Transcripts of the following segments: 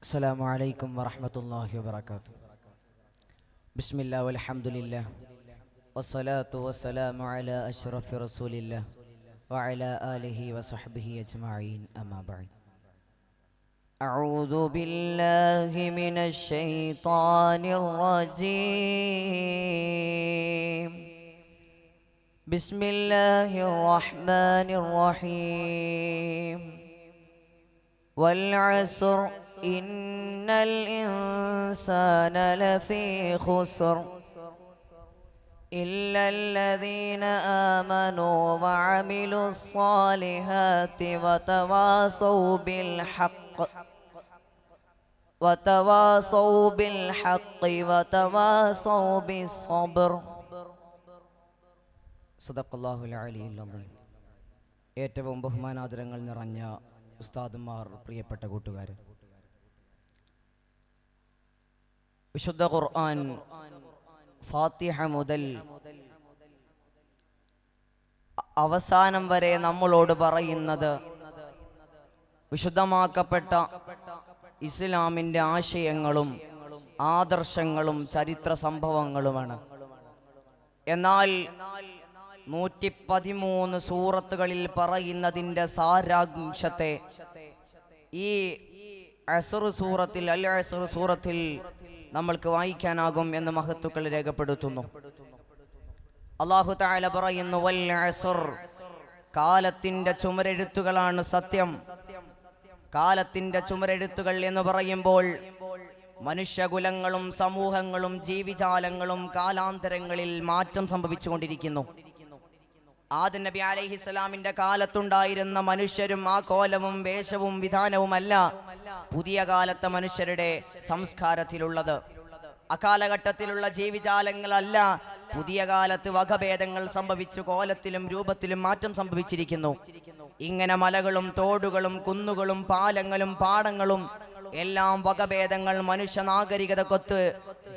السلام عليكم ورحمة الله وبركاته. بسم الله والحمد لله والصلاة والسلام على أشرف رسول الله وعلى آله وصحبه أجمعين أما بعد. أعوذ بالله من الشيطان الرجيم. بسم الله الرحمن الرحيم. والعصر إن الإنسان لفي خسر إلا الذين آمنوا وعملوا الصالحات وتواصوا بالحق وتواصوا بالصبر. സദഖല്ലാഹുൽ അലിയുൽ അദീം. ഏറ്റവും ബഹുമാനാദരങ്ങൾ നിറഞ്ഞ ഉസ്താദുമാർ, പ്രിയപ്പെട്ട കൂട്ടുകാർ, വിശുദ്ധ ഖുർആൻ ഫാത്തിഹ മുതൽ അവസാനം വരെ നമ്മളോട് പറയുന്നത് വിശുദ്ധമാക്കപ്പെട്ട ഇസ്ലാമിൻ്റെ ആശയങ്ങളും ആദർശങ്ങളും ചരിത്ര സംഭവങ്ങളുമാണ്. എന്നാൽ 113 സൂറത്തുകളിൽ പറയുന്നതിൻ്റെ സാരാംശത്തെ ഈ അസ്ർ സൂറത്തിൽ, അൽ അസ്ർ സൂറത്തിൽ നമ്മൾക്ക് വായിക്കാനാകും എന്ന് മഹത്തുക്കൾ രേഖപ്പെടുത്തുന്നു. അല്ലാഹു തആല പറയുന്നു, വൽ അസ്ർ, കാലത്തിന്റെ ചുമരെഴുത്തുകളാണ് സത്യം. കാലത്തിന്റെ ചുമരെഴുത്തുകൾ എന്ന് പറയുമ്പോൾ മനുഷ്യകുലങ്ങളും സമൂഹങ്ങളും ജീവിജാലങ്ങളും കാലാന്തരങ്ങളിൽ മാറ്റം സംഭവിച്ചുകൊണ്ടിരിക്കുന്നു. ആദം നബി അലൈഹിസ്സലാമിന്റെ കാലത്തുണ്ടായിരുന്ന മനുഷ്യരും ആ കോലവും വേഷവും വിധാനവുമല്ല പുതിയ കാലത്തെ മനുഷ്യരുടെ സംസ്കാരത്തിലുള്ളത്. അകാലഘട്ടത്തിലുള്ള ജീവിജാലങ്ങളല്ല പുതിയ കാലത്ത് വകഭേദങ്ങൾ സംഭവിച്ചു കോലത്തിലും രൂപത്തിലും മാറ്റം സംഭവിച്ചിരിക്കുന്നു. ഇങ്ങനെ മലകളും തോടുകളും കുന്നുകളും പാലങ്ങളും പാടങ്ങളും എല്ലാം വകഭേദങ്ങൾ മനുഷ്യ നാഗരികതക്കൊത്ത്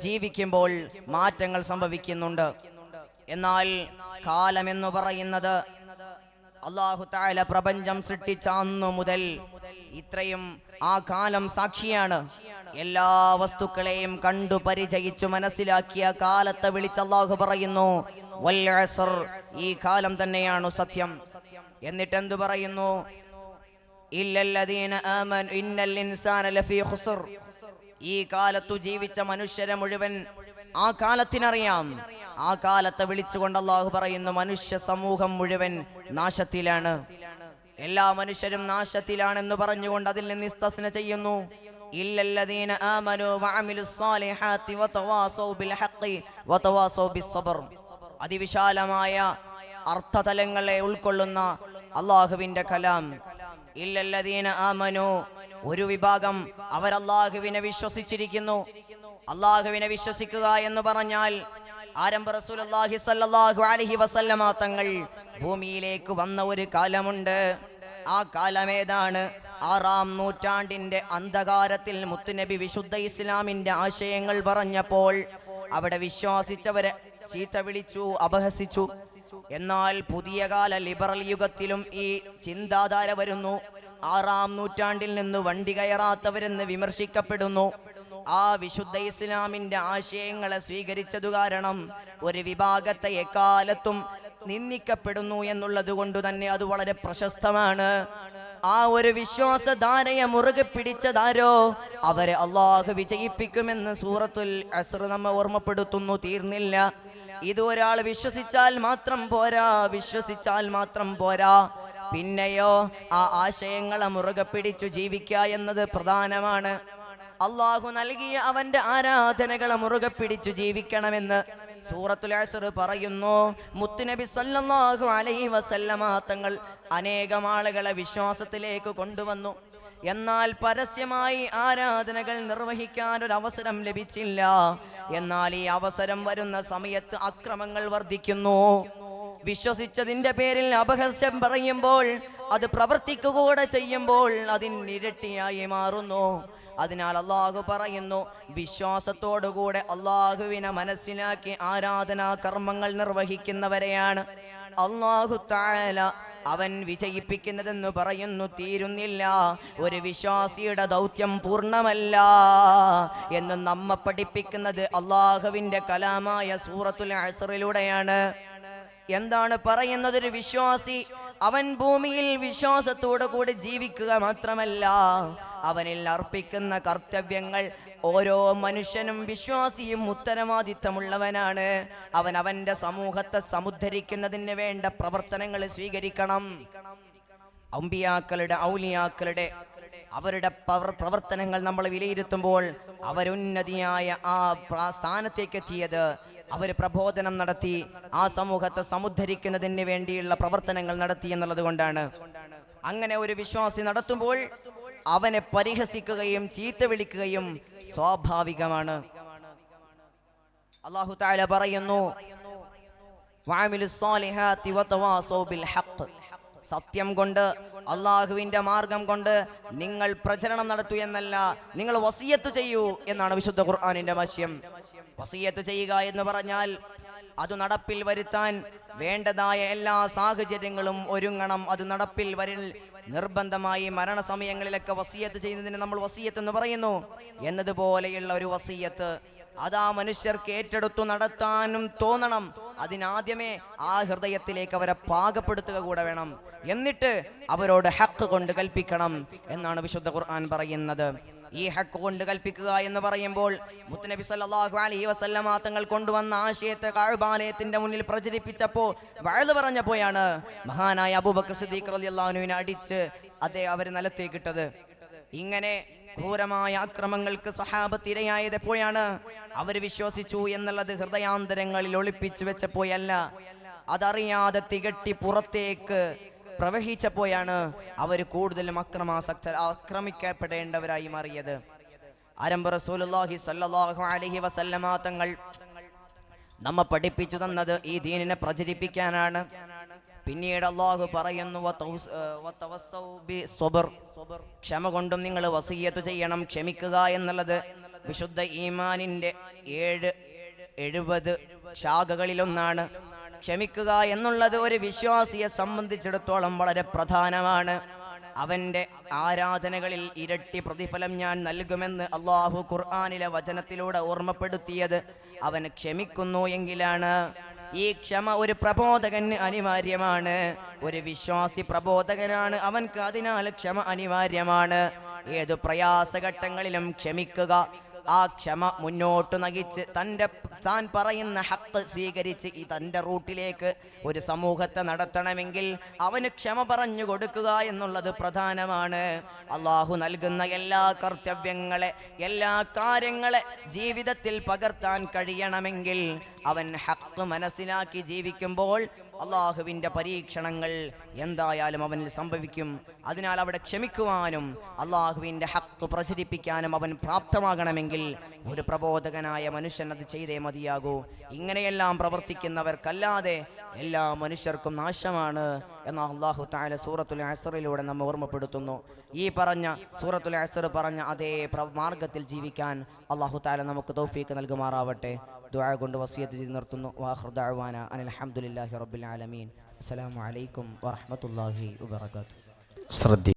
ജീവിക്കുമ്പോൾ മാറ്റങ്ങൾ സംഭവിക്കുന്നുണ്ട്. എന്നാൽ കാലമെന്നു പറയുന്നത് അല്ലാഹു തആല പ്രപഞ്ചം സൃഷ്ടിച്ച അന്നു മുതൽ ഇത്രയും ആ കാലം സാക്ഷിയാണ്. എല്ലാ വസ്തുക്കളെയും കണ്ടു പരിചയിച്ചു മനസ്സിലാക്കിയ കാലത്തെ വിളിച്ച് അല്ലാഹു പറയുന്നു, വൽ അസ്ർ, ഈ കാലം തന്നെയാണ് സത്യം. എന്നിട്ട് എന്തു പറയുന്നു? ഇല്ലല്ലദീന ആമനു ഇന്നൽ ഇൻസാന ലഫീ ഖുസ്ർ. ഈ കാലത്തു ജീവിച്ച മനുഷ്യരെ മുഴുവൻ ആ കാലത്തിനറിയാം. ആ കാലത്തെ വിളിച്ചുകൊണ്ട് അല്ലാഹു പറയുന്നു, മനുഷ്യ സമൂഹം മുഴുവൻ നാശത്തിലാണ്, എല്ലാ മനുഷ്യരും നാശത്തിലാണെന്ന് പറഞ്ഞുകൊണ്ട് അതിൽ നിന്ന് ഇസ്തിസ്ന ചെയ്യുന്നു. ഇല്ലല്ലദീന ആമനു വഅമിലുസ്സാലിഹാത്തി വതവാസൗ ബിൽ ഹഖ് വതവാസൗ ബിസ്സബ്ർ. അതിവിശാലമായ അർത്ഥതലങ്ങളെ ഉൾക്കൊള്ളുന്ന അല്ലാഹുവിന്റെ കലാം. ഇല്ലല്ലദീന ആമനു, ഒരു വിഭാഗം അവർ അല്ലാഹുവിനെ വിശ്വസിച്ചിരിക്കുന്നു. അല്ലാഹുവിനെ വിശ്വസിക്കുക എന്ന് പറഞ്ഞാൽ ആരംഭ റസൂലുള്ളാഹി സ്വല്ലല്ലാഹു അലൈഹി വസല്ലമ തങ്ങൾ ഭൂമിയിലേക്ക് വന്ന ഒരു കാലമുണ്ട്. ആ കാലമേതാണ്? 6-ാം നൂറ്റാണ്ടിന്റെ അന്ധകാരത്തിൽ മുത്തുനബി വിശുദ്ധ ഇസ്ലാമിന്റെ ആശയങ്ങൾ പറഞ്ഞപ്പോൾ അവിടെ വിശ്വാസിച്ചവരെ ചീത്ത വിളിച്ചു, അപഹസിച്ചു. എന്നാൽ പുതിയ കാല ലിബറൽ യുഗത്തിലും ഈ ചിന്താധാര വരുന്നു. 6-ാം നൂറ്റാണ്ടിൽ നിന്ന് വണ്ടി കയറാത്തവരെന്ന് വിമർശിക്കപ്പെടുന്നു. ആ വിശുദ്ധ ഇസ്ലാമിന്റെ ആശയങ്ങളെ സ്വീകരിച്ചതു കാരണം ഒരു വിഭാഗത്തെ എക്കാലത്തും നിന്ദിക്കപ്പെടുന്നു എന്നുള്ളത് കൊണ്ട് തന്നെ അത് വളരെ പ്രശസ്തമാണ്. ആ ഒരു വിശ്വാസധാരയെ മുറുകെ പിടിച്ചതാരോ അവരെ അല്ലാഹു വിജയിപ്പിക്കുമെന്ന് സൂറത്തുൽ അസ്ർ നമ്മെ ഓർമ്മപ്പെടുത്തുന്നു. തീർന്നില്ല. ഇത് ഒരാൾ വിശ്വസിച്ചാൽ മാത്രം പോരാ, പിന്നെയോ ആ ആശയങ്ങളെ മുറുകെ പിടിച്ചു ജീവിക്കുക എന്നത് പ്രധാനമാണ്. അല്ലാഹു നൽകിയ അവന്റെ ആരാധനകളെ മുറുകെ പിടിച്ചു ജീവിക്കണമെന്ന് സൂറത്തുൽ അസ്ർ പറയുന്നു. മുത്തുനബി സല്ലല്ലാഹു അലൈഹി വസല്ലമ തങ്ങൾ അനേകം ആളുകളെ വിശ്വാസത്തിലേക്ക് കൊണ്ടുവന്നു. എന്നാൽ പരസ്യമായി ആരാധനകൾ നിർവഹിക്കാൻ ഒരു അവസരം ലഭിച്ചില്ല. എന്നാൽ ഈ അവസരം വരുന്ന സമയത്ത് അക്രമങ്ങൾ വർദ്ധിക്കുന്നു. വിശ്വസിച്ചതിന്റെ പേരിൽ അപഹാസ്യം പറയുമ്പോൾ അത് പ്രവർത്തിക്കുക കൂടെ ചെയ്യുമ്പോൾ അതിന് ഇരട്ടിയായി മാറുന്നു. അതിനാൽ അള്ളാഹു പറയുന്നു, വിശ്വാസത്തോടുകൂടെ അള്ളാഹുവിനെ മനസ്സിലാക്കി ആരാധനാ കർമ്മങ്ങൾ നിർവഹിക്കുന്നവരെയാണ് അള്ളാഹു തആല അവൻ വിജയിപ്പിക്കുന്നതെന്ന് പറയുന്നു. തീരുന്നില്ല, ഒരു വിശ്വാസിയുടെ ദൗത്യം പൂർണ്ണമല്ല എന്ന് നമ്മെ പഠിപ്പിക്കുന്നത് അള്ളാഹുവിന്റെ കലാമായ സൂറത്തുൽ അസ്റിലൂടെയാണ്. എന്താണ് പറയുന്നത്? ഒരു വിശ്വാസി അവൻ ഭൂമിയിൽ വിശ്വാസത്തോടു കൂടി ജീവിക്കുക മാത്രമല്ല, അവനിൽ അർപ്പിക്കുന്ന കർത്തവ്യങ്ങൾ ഓരോ മനുഷ്യനും വിശ്വാസിയും ഉത്തരവാദിത്തമുള്ളവനാണ്. അവൻ അവന്റെ സമൂഹത്തെ സമുദ്ധരിക്കുന്നതിന് വേണ്ട പ്രവർത്തനങ്ങൾ സ്വീകരിക്കണം. അമ്പിയാക്കളുടെ, ഔലിയാക്കളുടെ അവരുടെ പ്രവർത്തനങ്ങൾ നമ്മൾ വിലയിരുത്തുമ്പോൾ അവരുന്നതിയായ ആ സ്ഥാനത്തേക്ക് എത്തിയത് അവർ പ്രബോധനം നടത്തി, ആ സമൂഹത്തെ സമുദ്ധരിക്കുന്നതിന് വേണ്ടിയുള്ള പ്രവർത്തനങ്ങൾ നടത്തി എന്നുള്ളത് കൊണ്ടാണ്. അങ്ങനെ ഒരു വിശ്വാസി നടത്തുമ്പോൾ അവനെ പരിഹസിക്കുകയും ചീത്ത വിളിക്കുകയും സ്വാഭാവികമാണ്. അല്ലാഹു തആല പറയുന്നു, വഅമിലുസ് സ്വാലിഹാത്തി വതവാസൗ ബിൽ ഹഖ്. സത്യം കൊണ്ട്, അള്ളാഹുവിന്റെ മാർഗം കൊണ്ട് നിങ്ങൾ പ്രചരണം നടത്തൂ എന്നല്ല, നിങ്ങൾ വസിയത്ത് ചെയ്യൂ എന്നാണ് വിശുദ്ധ ഖുർആനിന്റെ ഭാഷ്യം. വസിയത്ത് ചെയ്യുക എന്ന് പറഞ്ഞാൽ അത് നടപ്പിൽ വരുത്താൻ വേണ്ടതായ എല്ലാ സാഹചര്യങ്ങളും ഒരുങ്ങണം. അത് നടപ്പിൽ വരിൽ നിർബന്ധമായി മരണസമയങ്ങളിലൊക്കെ വസിയത്ത് ചെയ്യുന്നതിന് നമ്മൾ വസിയത്ത് എന്ന് പറയുന്നു. എന്നതുപോലെയുള്ള ഒരു വസിയത്ത് അതാ മനുഷ്യർക്ക് ഏറ്റെടുത്തു നടത്താനും തോന്നണം. അതിനാദ്യമേ ആ ഹൃദയത്തിലേക്ക് അവരെ പാകപ്പെടുത്തുക കൂടെ വേണം. എന്നിട്ട് അവരോട് ഹക്ക് കൊണ്ട് കൽപ്പിക്കണം എന്നാണ് വിശുദ്ധ ഖുർആൻ പറയുന്നത്. ഈ ഹക്ക് കൊണ്ട് കൽപ്പിക്കുക എന്ന് പറയുമ്പോൾ മുത്തുനബി സല്ലല്ലാഹു അലൈഹി വസല്ലമ തങ്ങൾ കൊണ്ടുവന്ന ആശയത്തെ കഅബാലയത്തിന്റെ മുന്നിൽ പ്രചരിപ്പിച്ചപ്പോൾ വഅദ് പറഞ്ഞപ്പോഴാണ് മഹാനായ അബൂബക്കർ സിദ്ദീഖ് റളിയല്ലാഹു അൻഹുവിനെ അടിച്ച് അവരെ നിലത്തേക്കിട്ടത്. ഇങ്ങനെ ക്രൂരമായ ആക്രമങ്ങൾക്ക് സ്വഹാബത്ത് ഇരയായത് എപ്പോഴാണ്? അവർ വിശ്വസിച്ചു എന്നുള്ളത് ഹൃദയാന്തരങ്ങളിൽ ഒളിപ്പിച്ചു വെച്ചപ്പോഴല്ല, അതറിയാതെ തികട്ടി പുറത്തേക്ക് പ്രവഹിച്ചപ്പോഴാണ് അവർ കൂടുതലും ആക്രമിക്കപ്പെടേണ്ടവരായി മാറിയത്. ആരംഭ റസൂലുള്ളാഹി സ്വല്ലല്ലാഹു അലൈഹി വസല്ലമ തങ്ങൾ നമ്മെ പഠിപ്പിച്ചു തന്നത് ഈ ദീനിനെ പ്രചരിപ്പിക്കാനാണ്. പിന്നീട് അല്ലാഹു പറയുന്നു, ക്ഷമ കൊണ്ടും നിങ്ങൾ വസിയ്യത്ത് ചെയ്യണം, ക്ഷമിക്കുക എന്നുള്ളത് വിശുദ്ധ ഈമാനിന്റെ 70 ശാഖകളിലൊന്നാണ്. ക്ഷമിക്കുക എന്നുള്ളത് ഒരു വിശ്വാസിയെ സംബന്ധിച്ചിടത്തോളം വളരെ പ്രധാനമാണ്. അവന്റെ ആരാധനകളിൽ ഇരട്ടി പ്രതിഫലം ഞാൻ നൽകുമെന്ന് അല്ലാഹു ഖുർആനിലെ വചനത്തിലൂടെ ഓർമ്മപ്പെടുത്തിയത് അവൻ ക്ഷമിക്കുന്നു എങ്കിലാണ്. ഈ ക്ഷമ ഒരു പ്രബോധകന് അനിവാര്യമാണ്. ഒരു വിശ്വാസി പ്രബോധകനാണ്, അവൻക്ക് അതിനാൽ ക്ഷമ അനിവാര്യമാണ്. ഏതു പ്രയാസഘട്ടങ്ങളിലും ക്ഷമിക്കുക. ആ ക്ഷമ മുന്നോട്ട് നയിച്ച് താൻ പറയുന്ന ഹക്ക് സ്വീകരിച്ച് തൻ്റെ റൂട്ടിലേക്ക് ഒരു സമൂഹത്തെ നടത്തണമെങ്കിൽ അവന് ക്ഷമ പറഞ്ഞു കൊടുക്കുക എന്നുള്ളത് പ്രധാനമാണ്. അള്ളാഹു നൽകുന്ന എല്ലാ കർത്തവ്യങ്ങളെ, എല്ലാ കാര്യങ്ങളെ ജീവിതത്തിൽ പകർത്താൻ കഴിയണമെങ്കിൽ അവൻ ഹക്ക് മനസ്സിലാക്കി ജീവിക്കുമ്പോൾ അള്ളാഹുവിൻ്റെ പരീക്ഷണങ്ങൾ എന്തായാലും അവനിൽ സംഭവിക്കും. അതിനാൽ അവിടെ ക്ഷമിക്കുവാനും അള്ളാഹുവിൻ്റെ ഹക്ക് പ്രചരിപ്പിക്കാനും അവൻ പ്രാപ്തമാകണമെങ്കിൽ ഒരു പ്രബോധകനായ മനുഷ്യൻ അത് ചെയ്തേ മതിയാകൂ. ഇങ്ങനെയെല്ലാം പ്രവർത്തിക്കുന്നവർക്കല്ലാതെ എല്ലാ മനുഷ്യർക്കും നാശമാണ് എന്ന് അല്ലാഹു തആല സൂറത്തുൽ അസ്റിലൂടെ നമ്മെ ഓർമ്മപ്പെടുത്തുന്നു. ഈ പറഞ്ഞ സൂറത്തുൽ അസ്ർ പറഞ്ഞ അതേ മാർഗത്തിൽ ജീവിക്കാൻ അല്ലാഹു തആല നമുക്ക് തൗഫീഖ് നൽകുമാറാവട്ടെ. ദുആ കൊണ്ട് വസിയത്ത് ചെയ്ത് നിർത്തുന്നു. വആഖിറു ദഅവാന അനിൽ ഹംദുലില്ലാഹി റബ്ബിൽ ആലമീൻ. അസ്സലാമു അലൈക്കും വറഹ്മത്തുള്ളാഹി വബറകാതുഹു.